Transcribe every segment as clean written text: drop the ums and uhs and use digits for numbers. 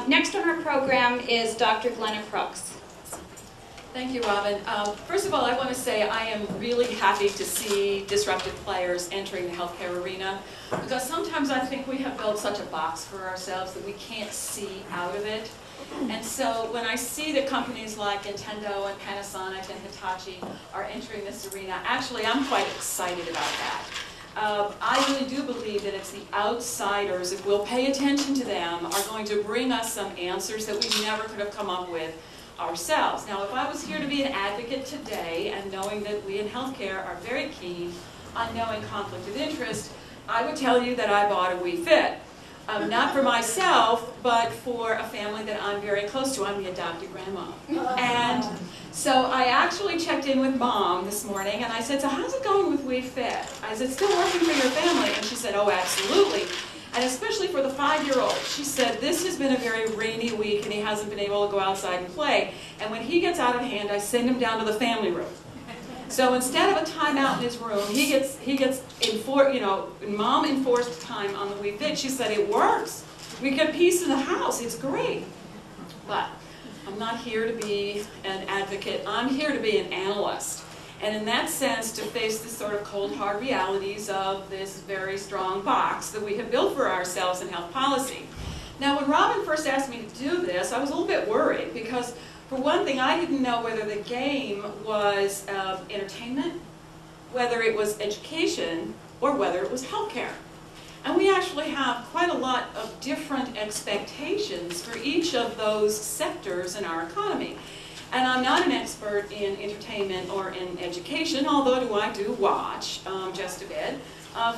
Next on our program is Dr. Glenna Crooks. Thank you, Robin. First of all, I want to say I am really happy to see disruptive players entering the healthcare arena, because sometimes I think we have built such a box for ourselves that we can't see out of it. And so when I see that companies like Nintendo and Panasonic and Hitachi are entering this arena, actually I'm quite excited about that. I really do believe that it's the outsiders, if we'll pay attention to them, are going to bring us some answers that we never could have come up with ourselves. Now, if I was here to be an advocate today, and knowing that we in healthcare are very keen on knowing conflict of interest, I would tell you that I bought a Wii Fit. Not for myself, but for a family that I'm very close to. I'm the adopted grandma. And so I actually checked in with Mom this morning, and I said, so how's it going with Wii Fit? Is it still working for your family? And she said, oh, absolutely. And especially for the 5-year-old. She said, this has been a very rainy week, and he hasn't been able to go outside and play. And when he gets out of hand, I send him down to the family room. So instead of a timeout in his room, he gets Mom enforced time on the Wii Fit. She said, it works. We get peace in the house. It's great. But I'm not here to be an advocate. I'm here to be an analyst. And in that sense, to face the sort of cold, hard realities of this very strong box that we have built for ourselves in health policy. Now, when Robin first asked me to do this, I was a little bit worried, because for one thing, I didn't know whether the game was entertainment, whether it was education, or whether it was healthcare. And we actually have quite a lot of different expectations for each of those sectors in our economy. And I'm not an expert in entertainment or in education, although I do watch just a bit.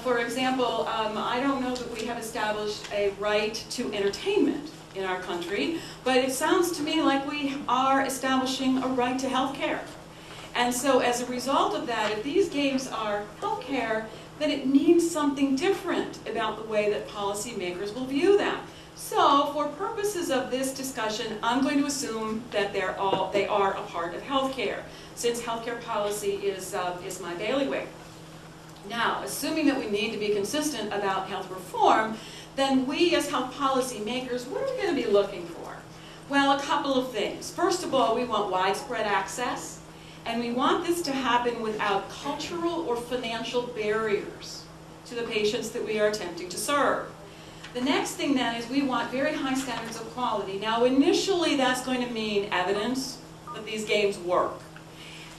For example, I don't know that we have established a right to entertainment in our country, but it sounds to me like we are establishing a right to health care. And so as a result of that, if these games are health care, then it means something different about the way that policymakers will view them. So for purposes of this discussion, I'm going to assume that they are a part of health care, since healthcare policy is my bailiwick. Now, assuming that we need to be consistent about health reform, then we as health policy makers, what are we going to be looking for? Well, a couple of things. First of all, we want widespread access, and we want this to happen without cultural or financial barriers to the patients that we are attempting to serve. The next thing then is we want very high standards of quality. Now, initially that's going to mean evidence that these games work.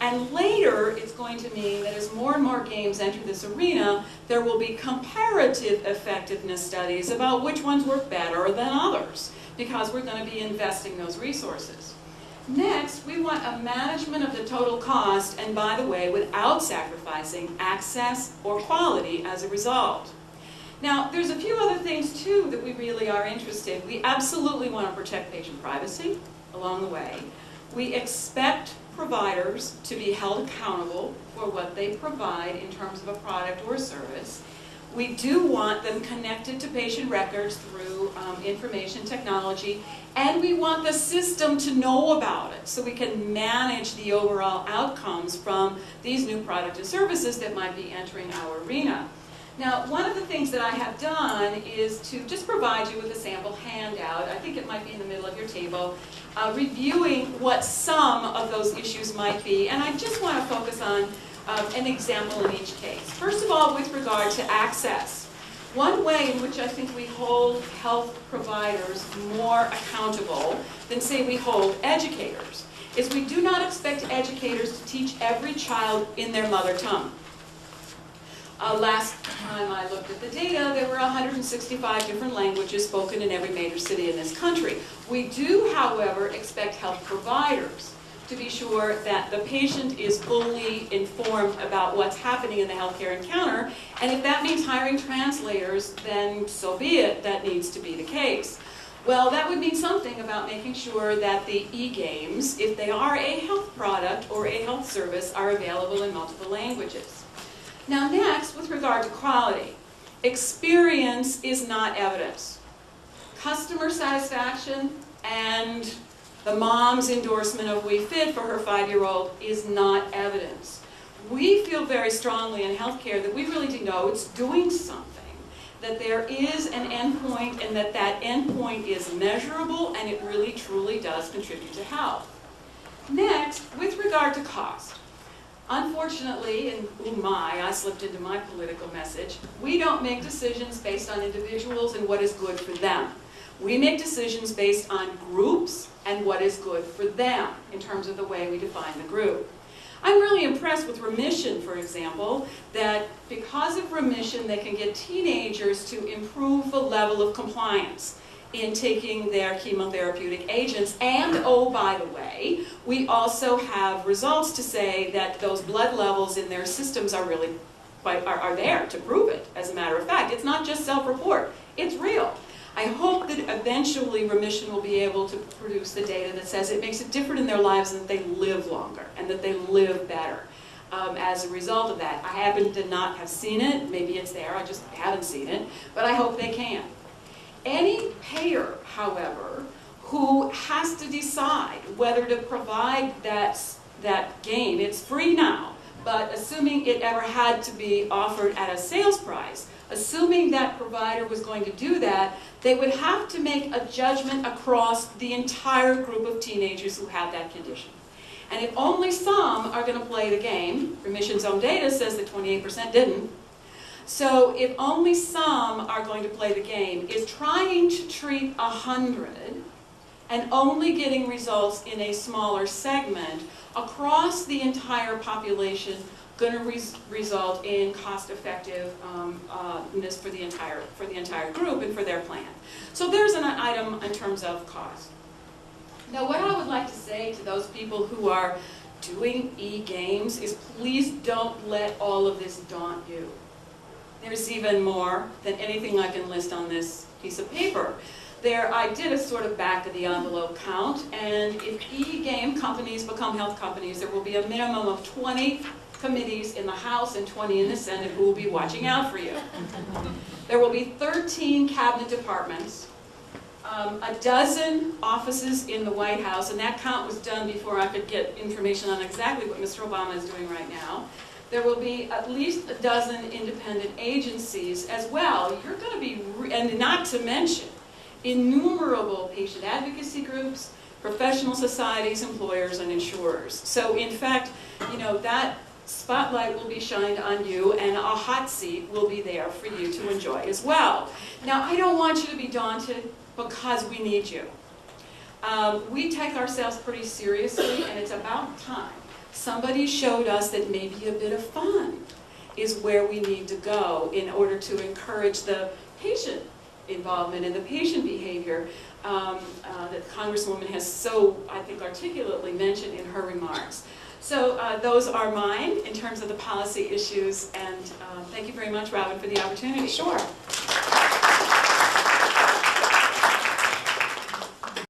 And later, it's going to mean that as more and more games enter this arena, there will be comparative effectiveness studies about which ones work better than others, because we're going to be investing those resources. Next, we want a management of the total cost, and by the way, without sacrificing access or quality as a result. Now, there's a few other things, too, that we really are interested in. We absolutely want to protect patient privacy along the way. We expect providers to be held accountable for what they provide in terms of a product or service. We do want them connected to patient records through information technology, and we want the system to know about it so we can manage the overall outcomes from these new products and services that might be entering our arena. Now, one of the things that I have done is to just provide you with a sample handout. I think it might be in the middle of your table, reviewing what some of those issues might be. And I just want to focus on an example in each case. First of all, with regard to access. One way in which I think we hold health providers more accountable than, say, we hold educators is we do not expect educators to teach every child in their mother tongue. Last time I looked at the data, there were 165 different languages spoken in every major city in this country. We do, however, expect health providers to be sure that the patient is fully informed about what's happening in the healthcare encounter, and if that means hiring translators, then so be it, that needs to be the case. Well, that would mean something about making sure that the e-games, if they are a health product or a health service, are available in multiple languages. Now next, with regard to quality, experience is not evidence. Customer satisfaction and the mom's endorsement of Wii Fit for her 5-year-old is not evidence. We feel very strongly in healthcare that we really do know it's doing something, that there is an endpoint and that that endpoint is measurable and it really truly does contribute to health. Next, with regard to cost. Unfortunately, and oh my, I slipped into my political message, we don't make decisions based on individuals and what is good for them. We make decisions based on groups and what is good for them in terms of the way we define the group. I'm really impressed with remission, for example, that because of remission they can get teenagers to improve the level of compliance in taking their chemotherapeutic agents. And oh, by the way, we also have results to say that those blood levels in their systems are really are there to prove it, as a matter of fact. It's not just self-report, it's real. I hope that eventually remission will be able to produce the data that says it makes it different in their lives and that they live longer and that they live better as a result of that. I happen to not have seen it. Maybe it's there, I just haven't seen it, but I hope they can. Any payer, however, who has to decide whether to provide that gain, it's free now, but assuming it ever had to be offered at a sales price, assuming that provider was going to do that, they would have to make a judgment across the entire group of teenagers who have that condition. And if only some are going to play the game, Remission's own data says that 28% didn't, so if only some are going to play the game, is trying to treat 100 and only getting results in a smaller segment across the entire population going to result in cost-effectiveness for the entire group and for their plan. So there's an item in terms of cost. Now, what I would like to say to those people who are doing e-games is please don't let all of this daunt you. There's even more than anything I can list on this piece of paper. I did a sort of back-of-the-envelope count, and if e-game companies become health companies, there will be a minimum of 20 committees in the House and 20 in the Senate who will be watching out for you. There will be 13 cabinet departments, a dozen offices in the White House, and that count was done before I could get information on exactly what Mr. Obama is doing right now. There will be at least a dozen independent agencies as well. You're going to be, and not to mention, innumerable patient advocacy groups, professional societies, employers, and insurers. So in fact, you know, that spotlight will be shined on you and a hot seat will be there for you to enjoy as well. Now, I don't want you to be daunted because we need you. We take ourselves pretty seriously, and it's about time somebody showed us that maybe a bit of fun is where we need to go in order to encourage the patient involvement and the patient behavior that Congresswoman has so, I think, articulately mentioned in her remarks. So those are mine in terms of the policy issues, and thank you very much, Robin, for the opportunity. Sure.